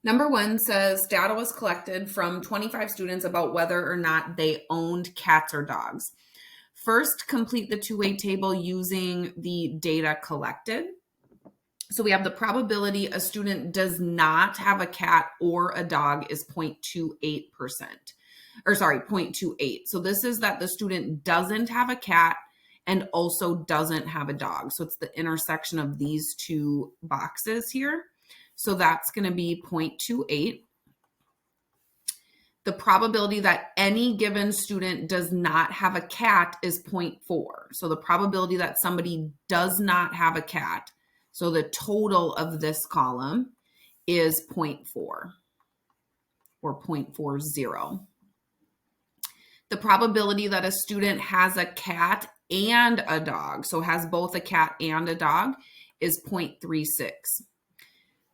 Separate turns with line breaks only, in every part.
Number 1 says data was collected from 25 students about whether or not they owned cats or dogs. First, complete the two-way table using the data collected. So we have the probability a student does not have a cat or a dog is 0.28%. Or sorry, 0.28. So this is that the student doesn't have a cat and also doesn't have a dog. So it's the intersection of these two boxes here. So that's going to be 0.28. The probability that any given student does not have a cat is 0.4. So the probability that somebody does not have a cat, so the total of this column is 0.4 or 0.40. The probability that a student has a cat and a dog, so has both a cat and a dog, is 0.36.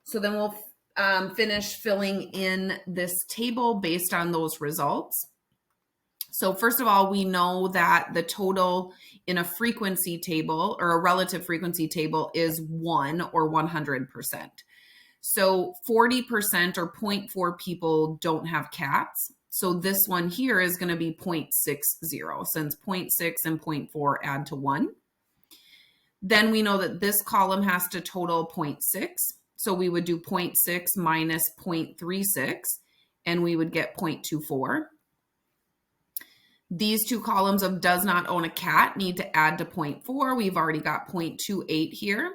So then we'll finish filling in this table based on those results. So first of all, we know that the total in a frequency table or a relative frequency table is 1 or 100%. So 40% or 0.4 people don't have cats. So this one here is going to be 0.60 since 0.6 and 0.4 add to 1. Then we know that this column has to total 0.6. So we would do 0.6 minus 0.36, and we would get 0.24. These two columns of does not own a cat need to add to 0.4. We've already got 0.28 here.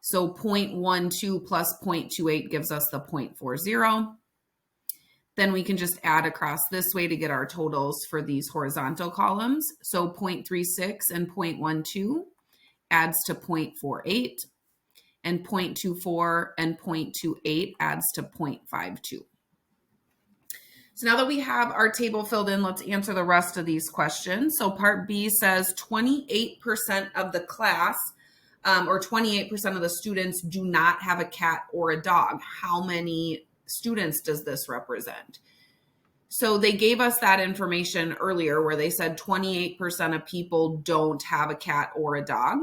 So 0.12 plus 0.28 gives us the 0.40. Then we can just add across this way to get our totals for these horizontal columns. So 0.36 and 0.12 adds to 0.48. And 0.24 and 0.28 adds to 0.52. So now that we have our table filled in, let's answer the rest of these questions. So part B says 28% of the class or 28% of the students do not have a cat or a dog. How many students does this represent? So they gave us that information earlier where they said 28% of people don't have a cat or a dog.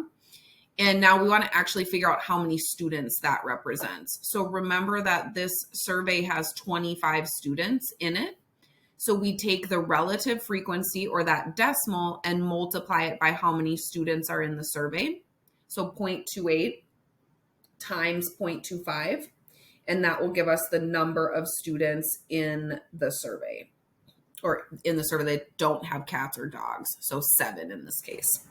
And now we want to actually figure out how many students that represents. So remember that this survey has 25 students in it. So we take the relative frequency or that decimal and multiply it by how many students are in the survey. So 0.28 times 0.25, and that will give us the number of students in the survey, or in the survey that don't have cats or dogs. So 7 in this case.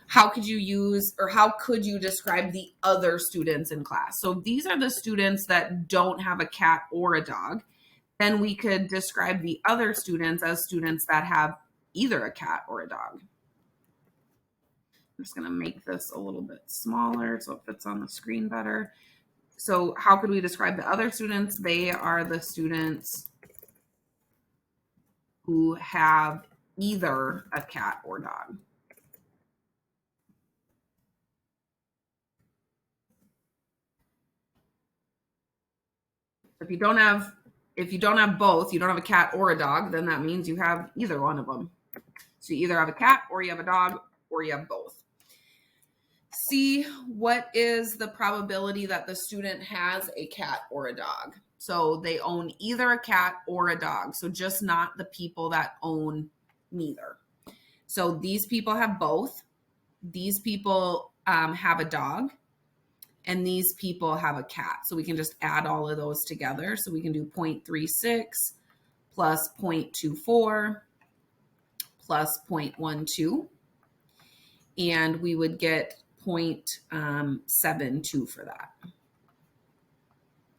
How could you use, or how could you describe the other students in class? So these are the students that don't have a cat or a dog. Then we could describe the other students as students that have either a cat or a dog. I'm just going to make this a little bit smaller so it fits on the screen better. So how could we describe the other students? They are the students who have either a cat or dog. If you don't have both, you don't have a cat or a dog, then that means you have either one of them. So you either have a cat or you have a dog or you have both. See, what is the probability that the student has a cat or a dog? So they own either a cat or a dog. So just not the people that own neither. So these people have both. These people have a dog. And these people have a cat. So we can just add all of those together. So we can do 0.36 plus 0.24 plus 0.12. And we would get 0.72 for that.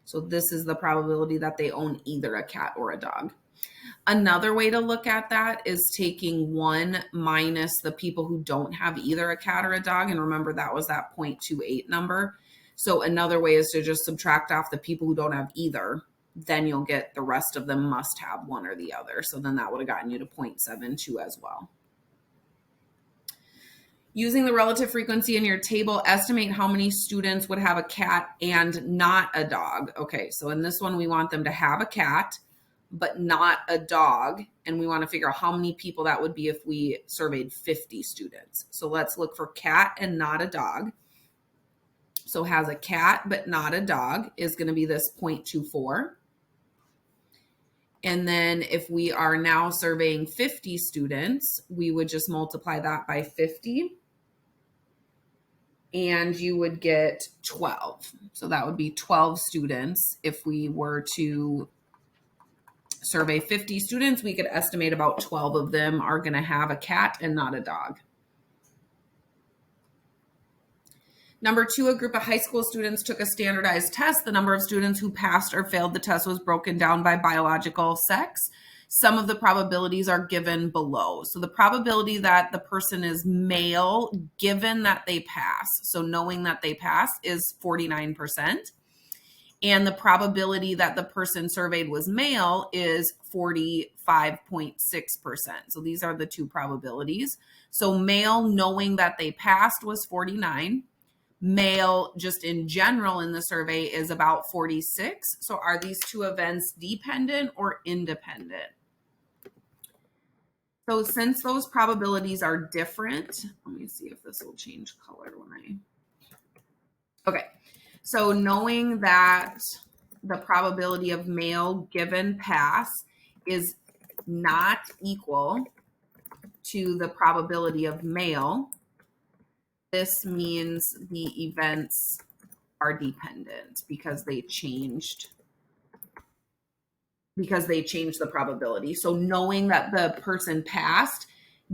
So this is the probability that they own either a cat or a dog. Another way to look at that is taking 1 minus the people who don't have either a cat or a dog. And remember, that was that 0.28 number. So another way is to just subtract off the people who don't have either. Then you'll get the rest of them must have one or the other. So then that would have gotten you to 0.72 as well. Using the relative frequency in your table, estimate how many students would have a cat and not a dog. Okay, so in this one, we want them to have a cat, but not a dog. And we want to figure out how many people that would be if we surveyed 50 students. So let's look for cat and not a dog. so has a cat but not a dog, is going to be this 0.24. And then if we are now surveying 50 students, we would just multiply that by 50. And you would get 12. So that would be 12 students. If we were to survey 50 students, we could estimate about 12 of them are going to have a cat and not a dog. Number 2, a group of high school students took a standardized test. The number of students who passed or failed the test was broken down by biological sex. Some of the probabilities are given below. So the probability that the person is male, given that they pass, so knowing that they pass, is 49%. And the probability that the person surveyed was male is 45.6%. So these are the two probabilities. So male, knowing that they passed, was 49. Male, just in general in the survey, is about 46. So are these two events dependent or independent? So since those probabilities are different, let me see if this will change color when okay. So knowing that the probability of male given pass is not equal to the probability of male, this means the events are dependent because they changed the probability. So knowing that the person passed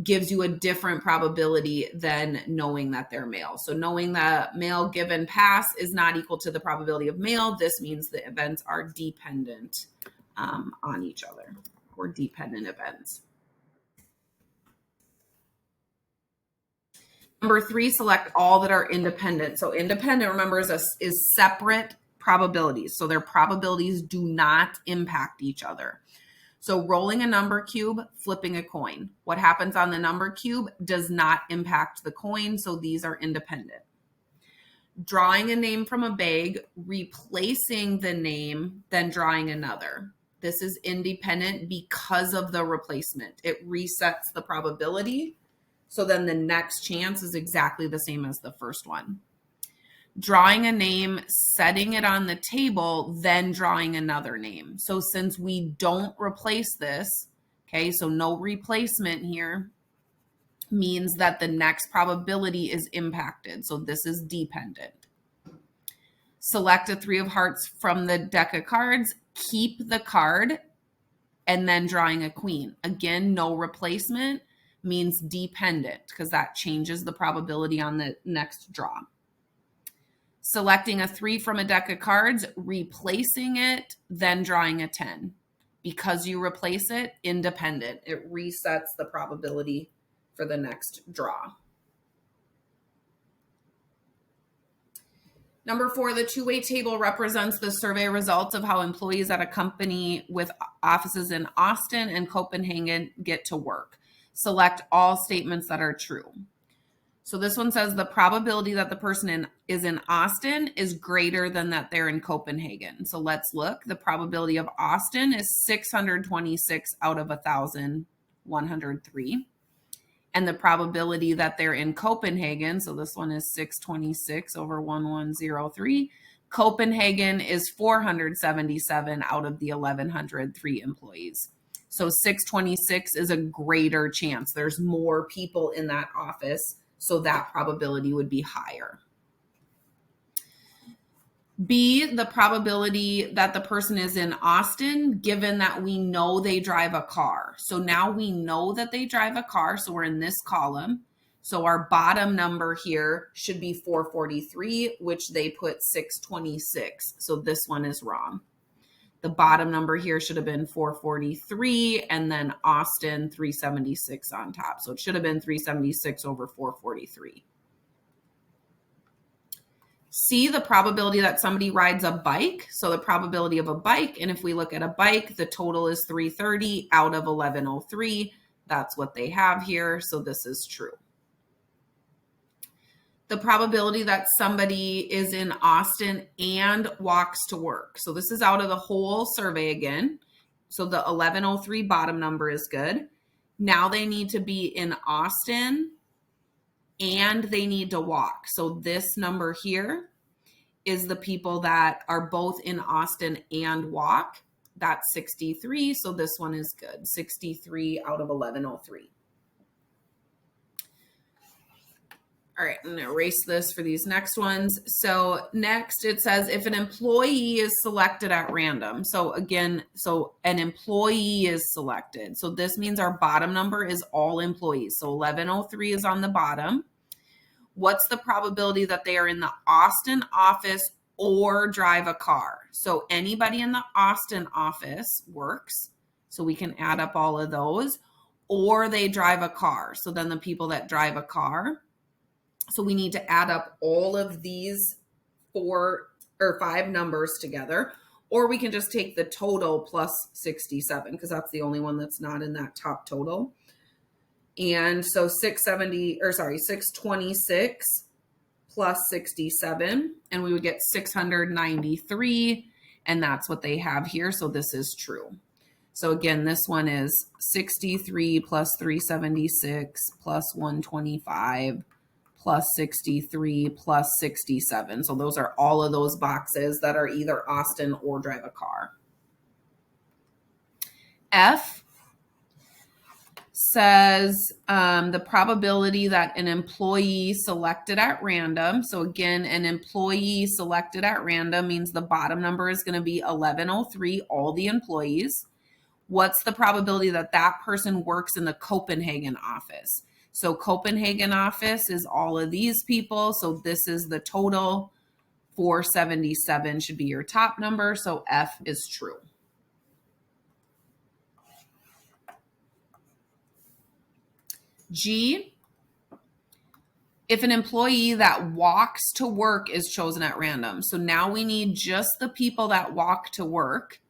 gives you a different probability than knowing that they're male. So knowing that male given pass is not equal to the probability of male, this means the events are dependent on each other, or dependent events. Number 3, select all that are independent. So independent, remember, is separate probabilities. So their probabilities do not impact each other. So rolling a number cube, flipping a coin. What happens on the number cube does not impact the coin, so these are independent. Drawing a name from a bag, replacing the name, then drawing another. This is independent because of the replacement. It resets the probability, so then the next chance is exactly the same as the first one. Drawing a name, setting it on the table, then drawing another name. So since we don't replace this, okay, so no replacement here, means that the next probability is impacted. So this is dependent. Select a 3 of hearts from the deck of cards, keep the card, and then drawing a queen. Again, no replacement means dependent because that changes the probability on the next draw. Selecting a 3 from a deck of cards, replacing it, then drawing a 10. Because you replace it, independent. It resets the probability for the next draw. Number 4, the two-way table represents the survey results of how employees at a company with offices in Austin and Copenhagen get to work. Select all statements that are true. So this one says the probability that the person is in Austin is greater than that they're in Copenhagen. So let's look. The probability of Austin is 626 out of 1,103. And the probability that they're in Copenhagen, so this one is 626 over 1,103. Copenhagen is 477 out of the 1,103 employees. So 626 is a greater chance. There's more people in that office, so that probability would be higher. B, the probability that the person is in Austin, given that we know they drive a car. So now we know that they drive a car, so we're in this column. So our bottom number here should be 443, which they put 626. So this one is wrong. The bottom number here should have been 443, and then Austin 376 on top. So it should have been 376 over 443. C, the probability that somebody rides a bike. So the probability of a bike, and if we look at a bike, the total is 330 out of 1,103. That's what they have here, so this is true. The probability that somebody is in Austin and walks to work. So this is out of the whole survey again. So the 1,103 bottom number is good. Now they need to be in Austin and they need to walk. So this number here is the people that are both in Austin and walk. That's 63. So this one is good. 63 out of 1103. All right, I'm going to erase this for these next ones. So next it says if an employee is selected at random. So again, so an employee is selected. So this means our bottom number is all employees. So 1103 is on the bottom. What's the probability that they are in the Austin office or drive a car? So anybody in the Austin office works. So we can add up all of those. Or they drive a car. So then the people that drive a car. So we need to add up all of these 4 or 5 numbers together, or we can just take the total plus 67 because that's the only one that's not in that top total. And so 626 plus 67, and we would get 693, and that's what they have here. So this is true. So again, this one is 63 plus 376 plus 125 plus 63 plus 67. So those are all of those boxes that are either Austin or drive a car. F says the probability that an employee selected at random. So again, an employee selected at random means the bottom number is going to be 1103, all the employees. What's the probability that that person works in the Copenhagen office? So Copenhagen office is all of these people. So this is the total. 477 should be your top number. So F is true. G, if an employee that walks to work is chosen at random. So now we need just the people that walk to work.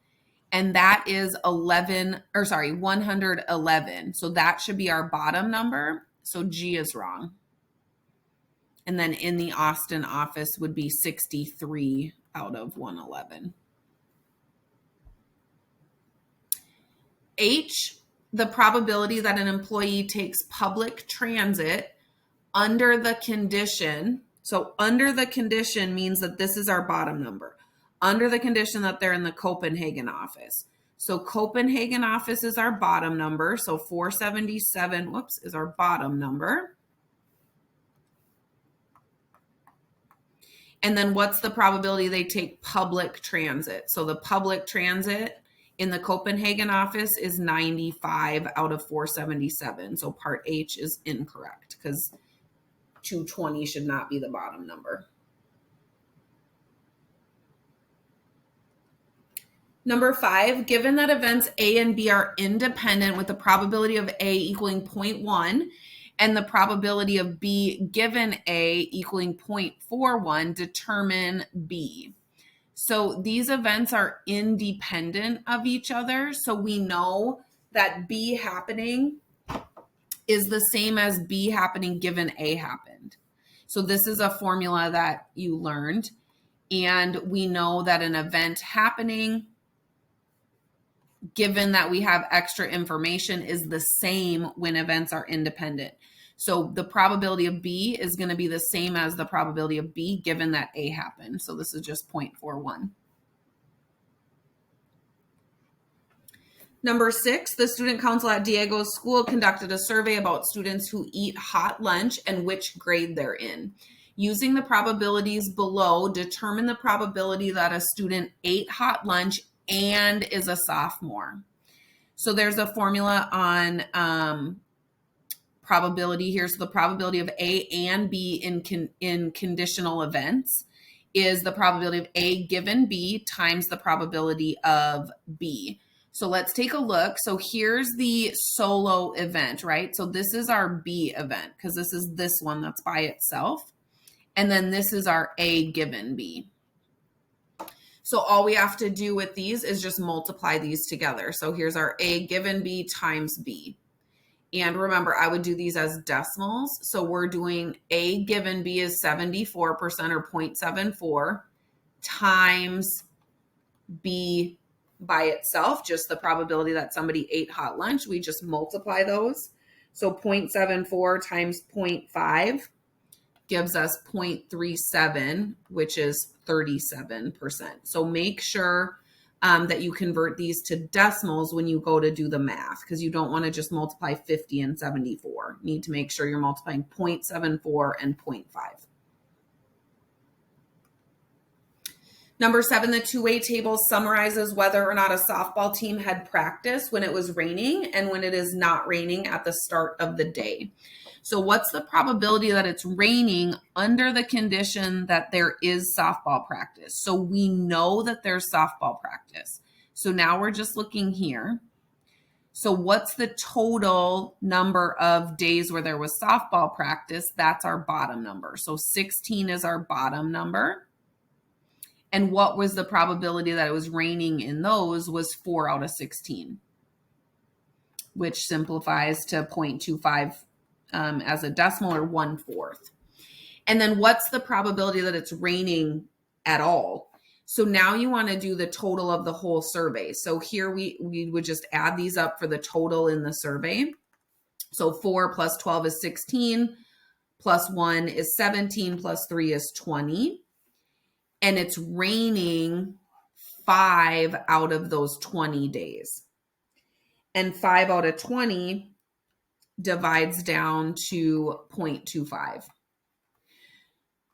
And that is 111. So that should be our bottom number. So G is wrong. And then in the Austin office would be 63 out of 111. H, the probability that an employee takes public transit under the condition. So under the condition means that this is our bottom number. Under the condition that they're in the Copenhagen office. So Copenhagen office is our bottom number. So 477, is our bottom number. And then what's the probability they take public transit? So the public transit in the Copenhagen office is 95 out of 477. So part H is incorrect because 220 should not be the bottom number. Number 5, given that events A and B are independent with the probability of A equaling 0.1 and the probability of B given A equaling 0.41, determine B. So these events are independent of each other. So we know that B happening is the same as B happening given A happened. So this is a formula that you learned. And we know that an event happening, given that we have extra information, is the same when events are independent. So the probability of B is going to be the same as the probability of B given that A happened. So this is just 0.41. Number 6, the student council at Diego's school conducted a survey about students who eat hot lunch and which grade they're in. Using the probabilities below, determine the probability that a student ate hot lunch and is a sophomore. So there's a formula on probability here. So the probability of A and B in conditional events is the probability of A given B times the probability of B. So let's take a look. So here's the solo event, right? So this is our B event because this is this one that's by itself. And then this is our A given B. So all we have to do with these is just multiply these together. So here's our A given B times B. And remember, I would do these as decimals. So we're doing A given B is 74% or 0.74 times B by itself, just the probability that somebody ate hot lunch. We just multiply those. So 0.74 times 0.5 gives us 0.37, which is 37%. So make sure that you convert these to decimals when you go to do the math, because you don't want to just multiply 50 and 74. You need to make sure you're multiplying 0.74 and 0.5. Number 7, the two-way table summarizes whether or not a softball team had practice when it was raining and when it is not raining at the start of the day. So what's the probability that it's raining under the condition that there is softball practice? So we know that there's softball practice. So now we're just looking here. So what's the total number of days where there was softball practice? That's our bottom number. So 16 is our bottom number. And what was the probability that it was raining in those was 4 out of 16, which simplifies to 0.25 as a decimal, or 1/4. And then what's the probability that it's raining at all? So now you want to do the total of the whole survey. So here we would just add these up for the total in the survey. So 4 plus 12 is 16, plus 1 is 17, plus 3 is 20. And it's raining 5 out of those 20 days. And 5 out of 20 divides down to 0.25.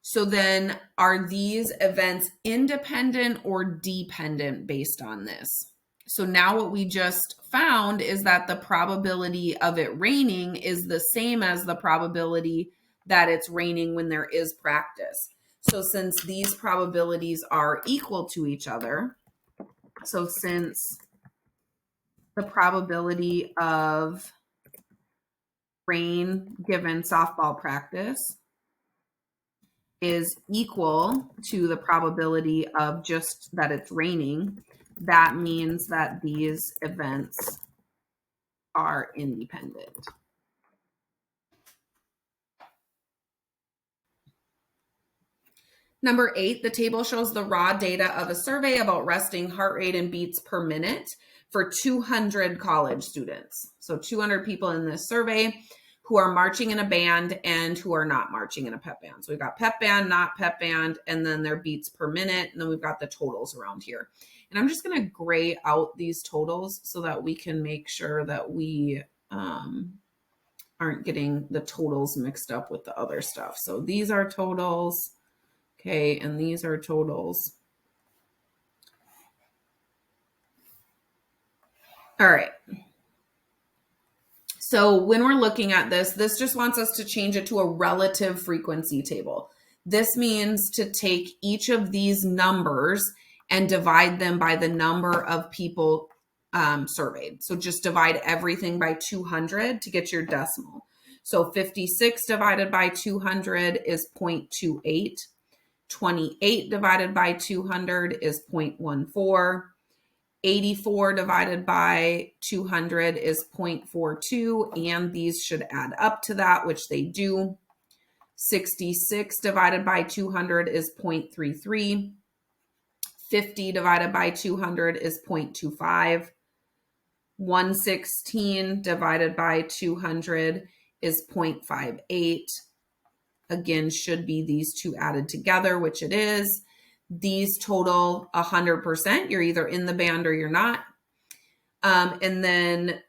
So then are these events independent or dependent based on this? So now what we just found is that the probability of it raining is the same as the probability that it's raining when there is practice. So since these probabilities are equal to each other, so since the probability of rain given softball practice is equal to the probability of just that it's raining, that means that these events are independent. Number 8, the table shows the raw data of a survey about resting heart rate and beats per minute for 200 college students. So 200 people in this survey who are marching in a band and who are not marching in a pep band. So we've got pep band, not pep band, and then their beats per minute. And then we've got the totals around here. And I'm just going to gray out these totals so that we can make sure that we aren't getting the totals mixed up with the other stuff. So these are totals. Okay, and these are totals. All right. So when we're looking at this, this just wants us to change it to a relative frequency table. This means to take each of these numbers and divide them by the number of people surveyed. So just divide everything by 200 to get your decimal. So 56 divided by 200 is 0.28. 28 divided by 200 is 0.14. 84 divided by 200 is 0.42, and these should add up to that, which they do. 66 divided by 200 is 0.33. 50 divided by 200 is 0.25. 116 divided by 200 is 0.58. Again, should be these two added together, which it is. These total 100%. You're either in the band or you're not. And then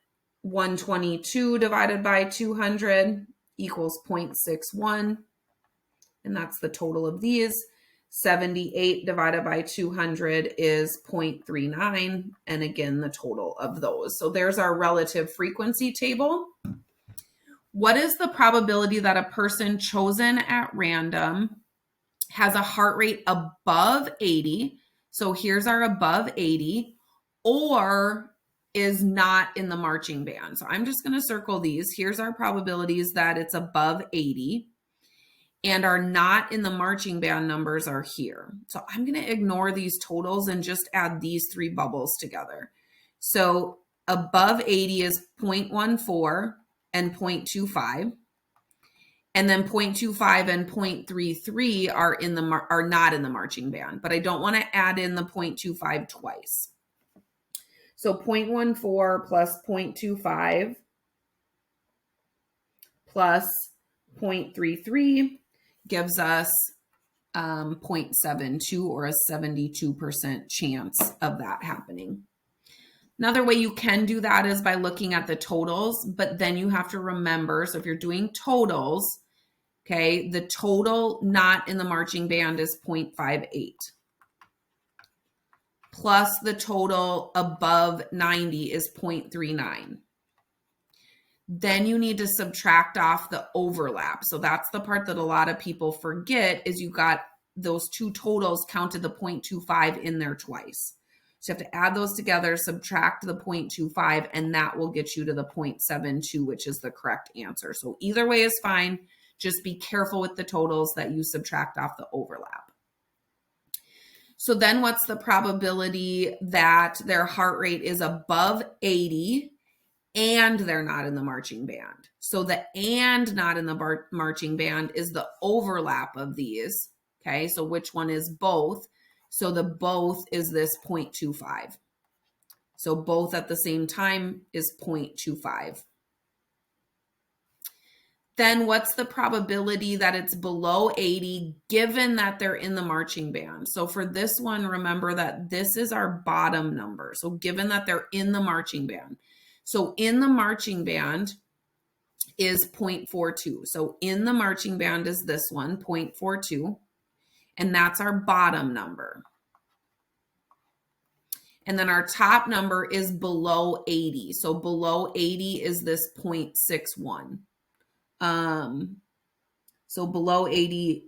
122 divided by 200 equals 0.61. And that's the total of these. 78 divided by 200 is 0.39. And again, the total of those. So there's our relative frequency table. What is the probability that a person chosen at random has a heart rate above 80? So here's our above 80, or is not in the marching band. So I'm just going to circle these. Here's our probabilities that it's above 80 and are not in the marching band numbers are here. So I'm going to ignore these totals and just add these three bubbles together. So above 80 is 0.14 and 0.25. And then 0.25 and 0.33 are not in the marching band, but I don't want to add in the 0.25 twice. So 0.14 plus 0.25 plus 0.33 gives us 0.72 or a 72% chance of that happening. Another way you can do that is by looking at the totals, but then you have to remember, so if you're doing totals, okay, the total not in the marching band is 0.58. Plus the total above 90 is 0.39. Then you need to subtract off the overlap. So that's the part that a lot of people forget is you got those two totals counted the 0.25 in there twice. So you have to add those together, subtract the 0.25, and that will get you to the 0.72, which is the correct answer. So either way is fine. Just be careful with the totals that you subtract off the overlap. So then what's the probability that their heart rate is above 80 and they're not in the marching band? So the and not in the marching band is the overlap of these. Okay, so which one is both? So the both is this 0.25. So both at the same time is 0.25. Then what's the probability that it's below 80 given that they're in the marching band? So for this one, remember that this is our bottom number. So given that they're in the marching band. So in the marching band is 0.42. So in the marching band is this one, 0.42. And that's our bottom number. And then our top number is below 80. So below 80 is this 0.61. So below 80,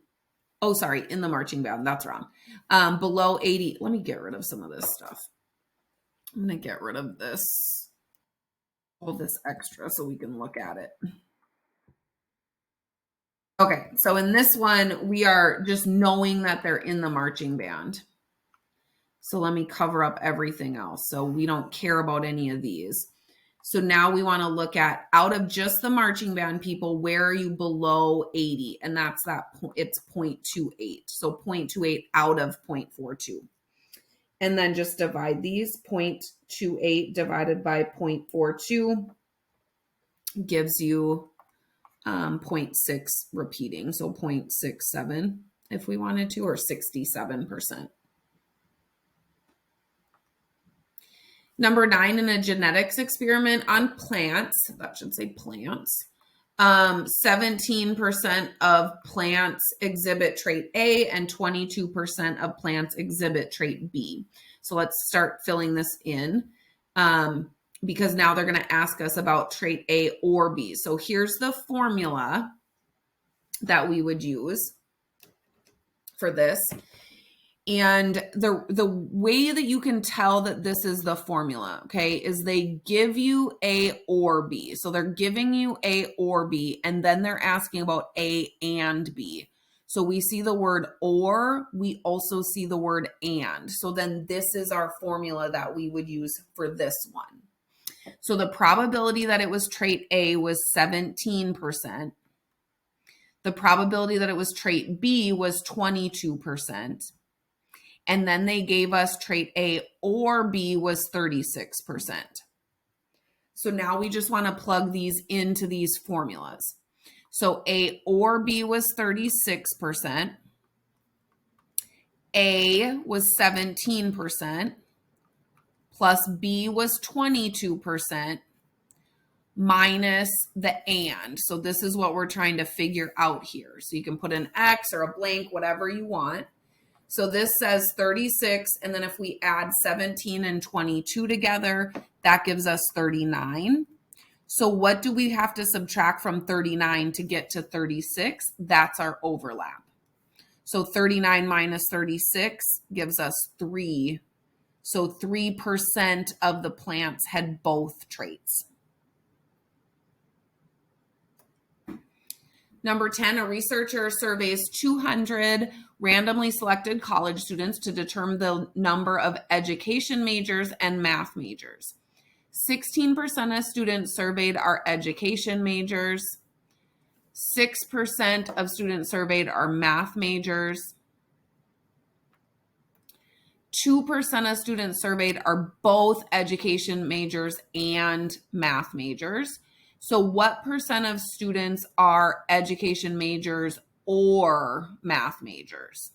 oh, sorry, in the marching band, that's wrong. Below 80, let me get rid of some of this stuff. I'm going to get rid of this, all this extra so we can look at it. Okay, so in this one, we are just knowing that they're in the marching band. So let me cover up everything else. So we don't care about any of these. So now we want to look at, out of just the marching band people, where are you below 80? And that's that, it's 0.28. So 0.28 out of 0.42. And then just divide these. 0.28 divided by 0.42 gives you 0.6 repeating. So 0.67 if we wanted to, or 67%. Number 9, in a genetics experiment on plants, that should say plants, 17% of plants exhibit trait A and 22% of plants exhibit trait B. So let's start filling this in because now they're going to ask us about trait A or B. So here's the formula that we would use for this. And the way that you can tell that this is the formula, okay, is they give you A or B. So they're giving you A or B, and then they're asking about A and B. So we see the word or, we also see the word and. So then this is our formula that we would use for this one. So the probability that it was trait A was 17%. The probability that it was trait B was 22%. And then they gave us trait A or B was 36%. So now we just want to plug these into these formulas. So A or B was 36%. A was 17%. Plus B was 22%. Minus the and. So this is what we're trying to figure out here. So you can put an X or a blank, whatever you want. So this says 36, and then if we add 17 and 22 together, that gives us 39. So what do we have to subtract from 39 to get to 36? That's our overlap. So 39 minus 36 gives us 3. So 3% of the plants had both traits. Number 10, a researcher surveys 200 randomly selected college students to determine the number of education majors and math majors. 16% of students surveyed are education majors. 6% of students surveyed are math majors. 2% of students surveyed are both education majors and math majors. So what percent of students are education majors or math majors.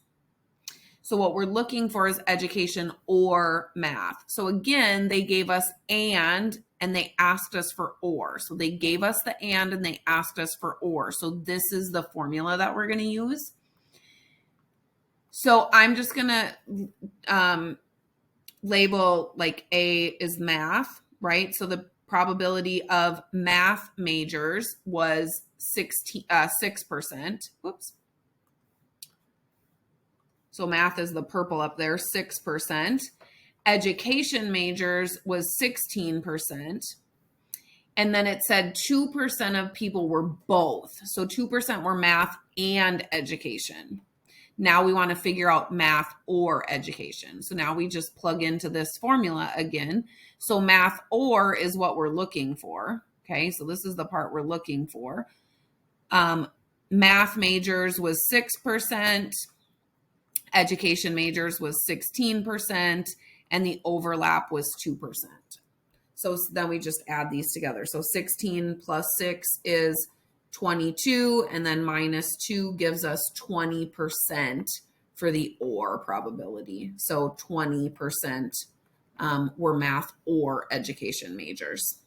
So what we're looking for is education or math. So again, they gave us and they asked us for or. So they gave us the and they asked us for or. So this is the formula that we're going to use. So I'm just going to label like A is math, right? So the probability of math majors was 6%. Whoops. So math is the purple up there, 6%. Education majors was 16%. And then it said 2% of people were both. So 2% were math and education. Now we want to figure out math or education. So now we just plug into this formula again. So math or is what we're looking for. Okay, so this is the part we're looking for. Math majors was 6%. Education majors was 16%, and the overlap was 2%. So then we just add these together. So 16 plus 6 is 22, and then minus 2 gives us 20% for the or probability. So 20% were math or education majors.